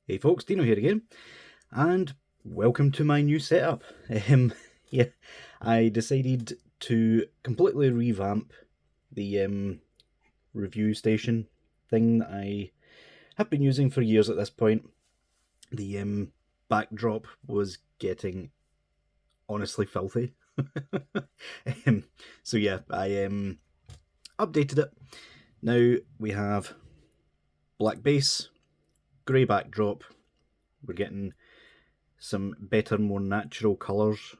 Hey folks, Dino here again, and welcome to my new setup. Yeah, I decided to completely revamp the review station thing that I have been using for years at this point. The backdrop was getting honestly filthy. So yeah, I updated it. Now we have black base, grey backdrop. We're getting some better, more natural colours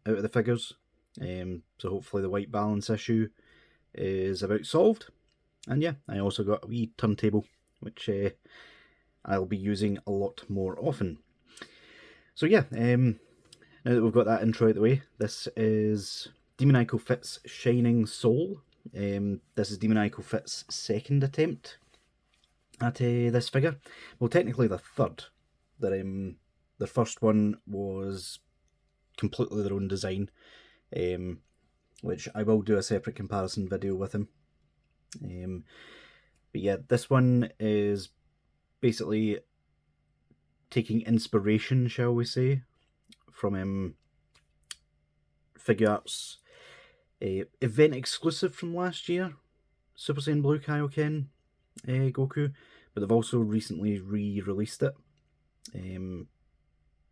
out of the figures. So hopefully the white balance issue is about solved. And yeah, I also got a wee turntable, which I'll be using a lot more often. So yeah, now that we've got that intro out of the way, this is Demoniacal Fits Shining Soul. This is Demoniacal Fits' second attempt at this figure. Well, technically the third. The first one was completely their own design, which I will do a separate comparison video with him. But yeah, this one is basically taking inspiration, shall we say, from Figuarts' event exclusive from last year, Super Saiyan Blue Kaioken Goku, but they've also recently re-released it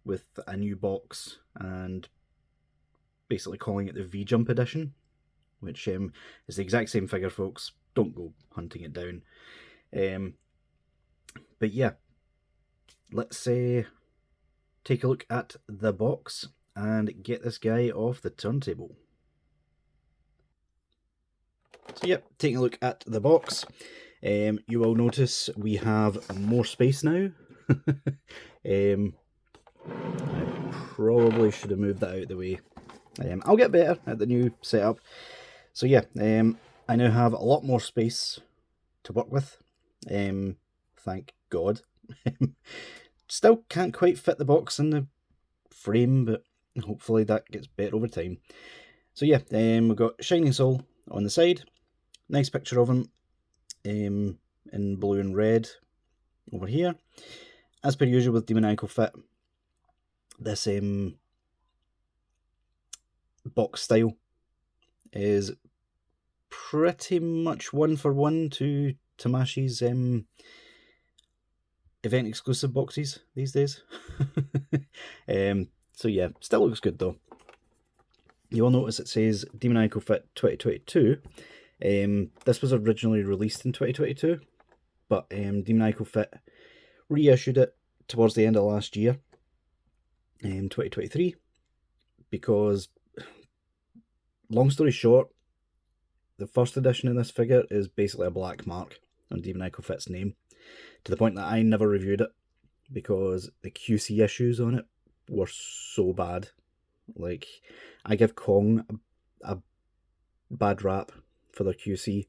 with a new box and basically calling it the V-Jump edition, which is the exact same figure, folks. Don't go hunting it down. But yeah, let's take a look at the box and get this guy off the turntable. So yeah, taking a look at the box, you will notice we have more space now. I probably should have moved that out of the way. I'll get better at the new setup. So yeah, I now have a lot more space to work with. Thank God. Still can't quite fit the box in the frame, but hopefully that gets better over time. So yeah, we've got Shining Soul on the side. Nice picture of him in blue and red over here. As per usual with Demoniacal Fit, this box style is pretty much one for one to Tamashi's event exclusive boxes these days. So yeah, still looks good though. You will notice it says Demoniacal Fit 2022. This was originally released in 2022, but Demoniacal Fit reissued it towards the end of last year, 2023, because, long story short, the first edition of this figure is basically a black mark on Demoniacal Fit's name, to the point that I never reviewed it because the QC issues on it were so bad. Like, I give Kong a bad rap for their QC,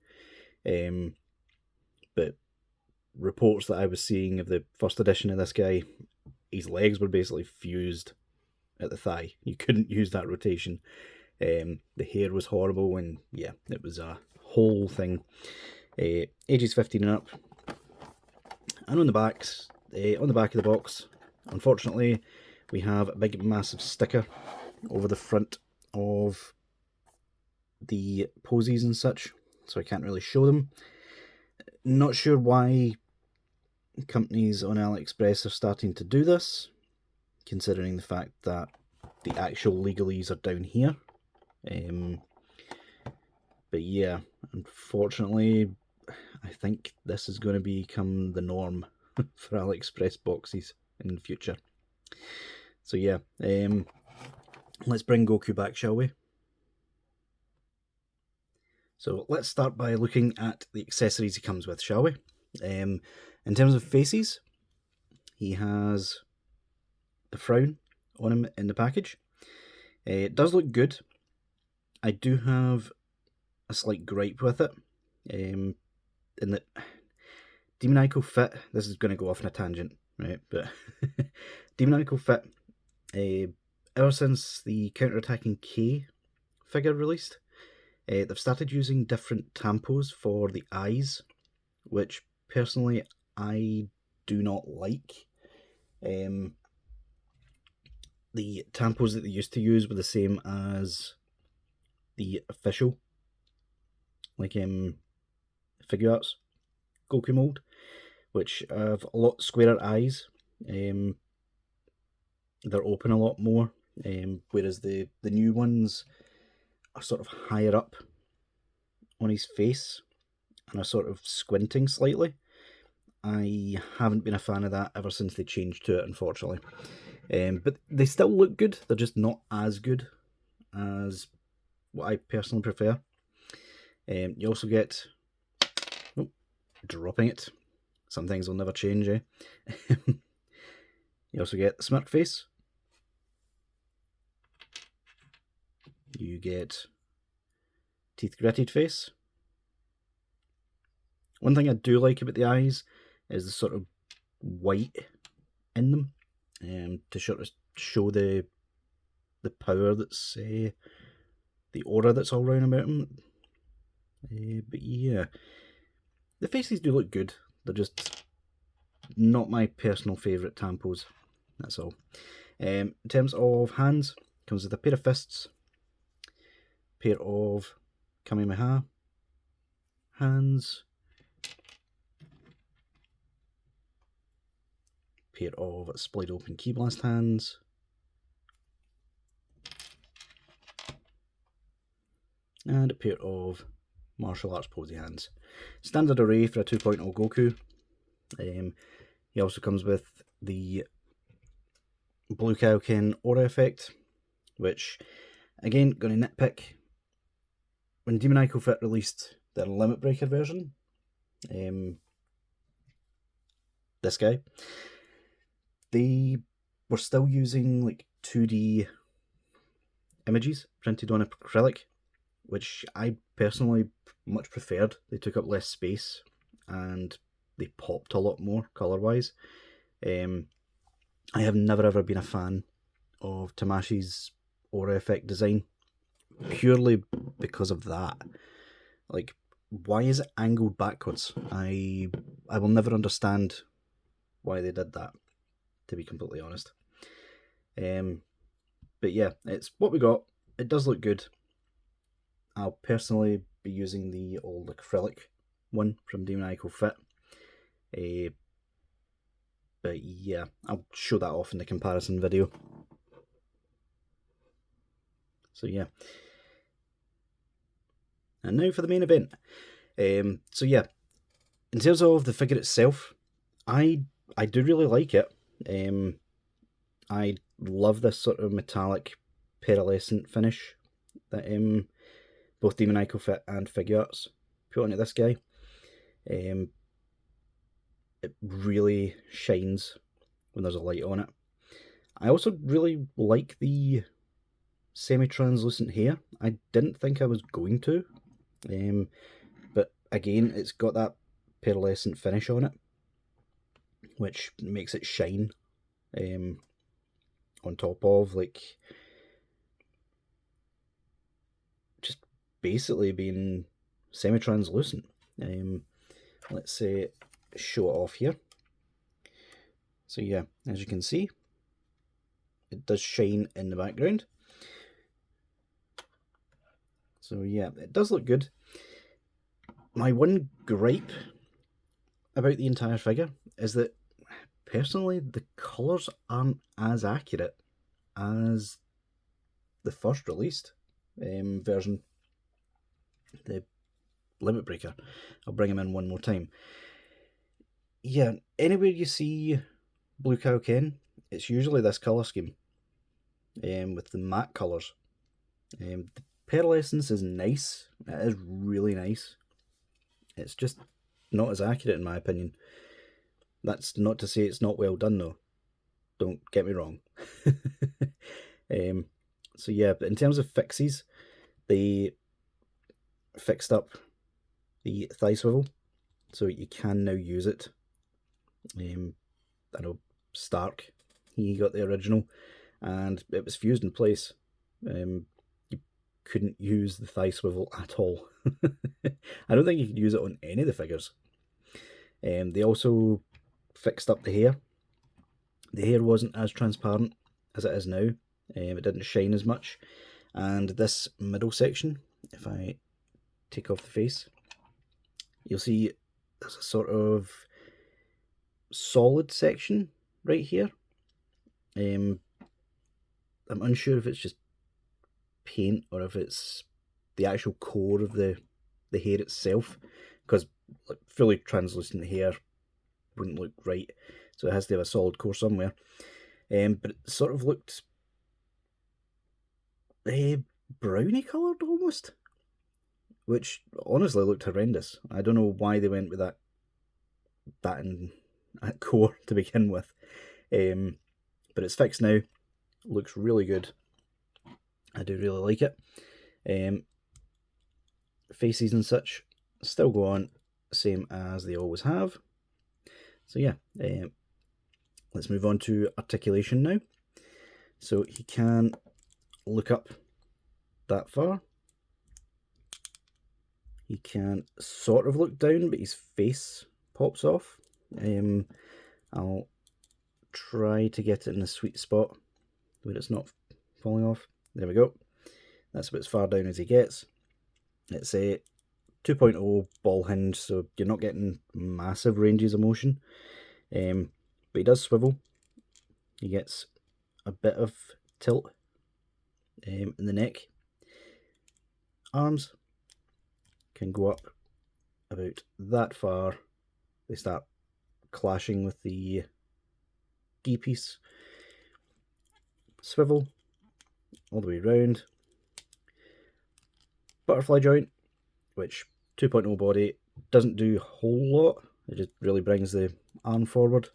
but reports that I was seeing of the first edition of this guy, his legs were basically fused at the thigh. You couldn't use that rotation. The hair was horrible, and yeah, it was a whole thing. Ages 15 and up. And on the back of the box, unfortunately, we have a big massive sticker over the front of the posies and such, so I can't really show them. Not sure why companies on AliExpress are starting to do this, considering the fact that the actual legalese are down here. But yeah, unfortunately, I think this is going to become the norm for AliExpress boxes in the future. So yeah, let's bring Goku back, shall we? So let's start by looking at the accessories he comes with, shall we? In terms of faces, he has the frown on him in the package. It does look good. I do have a slight gripe with it, in that Demoniacal Fit, this is going to go off on a tangent, right, but Demoniacal Fit, ever since the Counter-Attacking K figure released, they've started using different tampos for the eyes, which personally I do not like. The tampos that they used to use were the same as the official, like Figuarts Goku mold, which have a lot squarer eyes. They're open a lot more, whereas the new ones are sort of higher up on his face and are sort of squinting slightly. I haven't been a fan of that ever since they changed to it, unfortunately. But they still look good. They're just not as good as what I personally prefer. You also get... Oh, dropping it. Some things will never change, eh? You also get the smirk face. You get teeth gritted face. One thing I do like about the eyes is the sort of white in them, to sort of show the power that's the aura that's all round about them. But yeah, the faces do look good. They're just not my personal favourite tampos. That's all. In terms of hands, comes with a pair of fists, pair of Kamehameha hands, pair of split open key blast hands, and a pair of martial arts posy hands. Standard array for a 2.0 Goku. He also comes with the blue Kaioken aura effect, which, again, going to nitpick. When Demoniacal Fit released their Limit Breaker version, this guy, they were still using like 2D images printed on acrylic, which I personally much preferred. They took up less space and they popped a lot more colour-wise. I have never ever been a fan of Tamashi's aura effect design, purely because of that. Like, why is it angled backwards? I will never understand why they did that, to be completely honest. But yeah, it's what we got. It does look good. I'll personally be using the old acrylic one from Demoniacal Fit. But yeah, I'll show that off in the comparison video. So yeah. And now for the main event. So yeah, in terms of the figure itself, I do really like it. I love this sort of metallic pearlescent finish that both Demoniacal Fit and Figuarts put onto this guy. It really shines when there's a light on it. I also really like the semi-translucent hair. I didn't think I was going to, but again, it's got that pearlescent finish on it, which makes it shine on top of, like, just basically being semi-translucent. Let's say show it off here. So yeah, as you can see, it does shine in the background. So yeah, it does look good. My one gripe about the entire figure is that, personally, the colours aren't as accurate as the first released version, the Limit Breaker. I'll bring him in one more time. Yeah, anywhere you see blue Kaioken, it's usually this colour scheme, with the matte colours. The pearlescence is nice. It is really nice. It's just not as accurate in my opinion. That's not to say it's not well done though. Don't get me wrong. So yeah, but in terms of fixes, they fixed up the thigh swivel, so you can now use it. I know Stark, he got the original, and it was fused in place. You couldn't use the thigh swivel at all. I don't think you could use it on any of the figures. They also fixed up the hair. The hair wasn't as transparent as it is now. It didn't shine as much. And this middle section, if I take off the face, you'll see there's a sort of solid section right here. I'm unsure if it's just paint or if it's the actual core of the hair itself, because like, fully translucent hair wouldn't look right, so it has to have a solid core somewhere. But it sort of looked browny coloured almost, which honestly looked horrendous. I don't know why they went with that in that core to begin with, but it's fixed now. Looks really good. I do really like it. Faces and such still go on same as they always have. So yeah, let's move on to articulation now. So he can look up that far. He can sort of look down, but his face pops off. I'll try to get it in a sweet spot where it's not falling off. There we go. That's about as far down as he gets. It's a 2.0 ball hinge, so you're not getting massive ranges of motion. But he does swivel. He gets a bit of tilt in the neck. Arms can go up about that far. They start clashing with the D piece. Swivel all the way around. Butterfly joint, which 2.0 body doesn't do a whole lot. It just really brings the arm forward.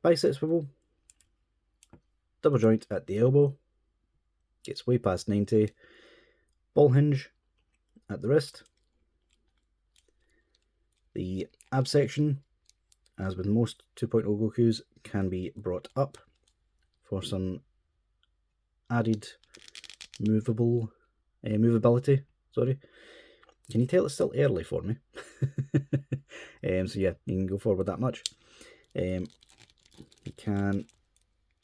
Bicep swivel. Double joint at the elbow. Gets way past 90. Ball hinge at the wrist. The ab section, as with most 2.0 Gokus, can be brought up for some added movability. Sorry. Can you tell it's still early for me? So yeah, you can go forward that much. You can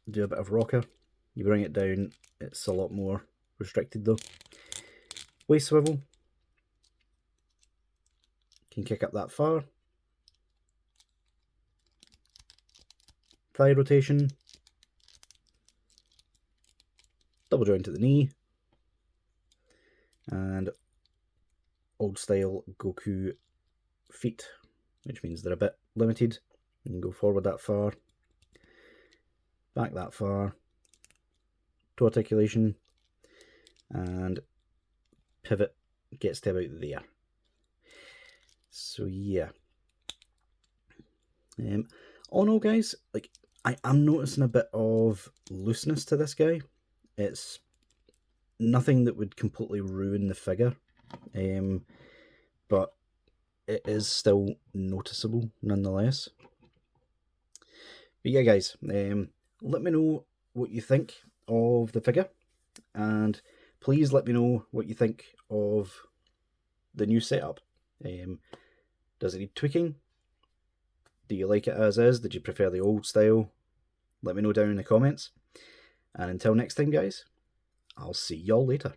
do a bit of rocker. You bring it down, it's a lot more restricted though. Waist swivel. Can kick up that far. Thigh rotation. Double joint at the knee. And old style Goku feet, which means they're a bit limited. You can go forward that far, back that far, toe articulation, and pivot gets to about there. So yeah. All in all, guys, like I'm noticing a bit of looseness to this guy. It's nothing that would completely ruin the figure, but it is still noticeable nonetheless. But yeah, guys, let me know what you think of the figure, and please let me know what you think of the new setup. Does it need tweaking? Do you like it as is? Did you prefer the old style? Let me know down in the comments. And until next time, guys, I'll see y'all later.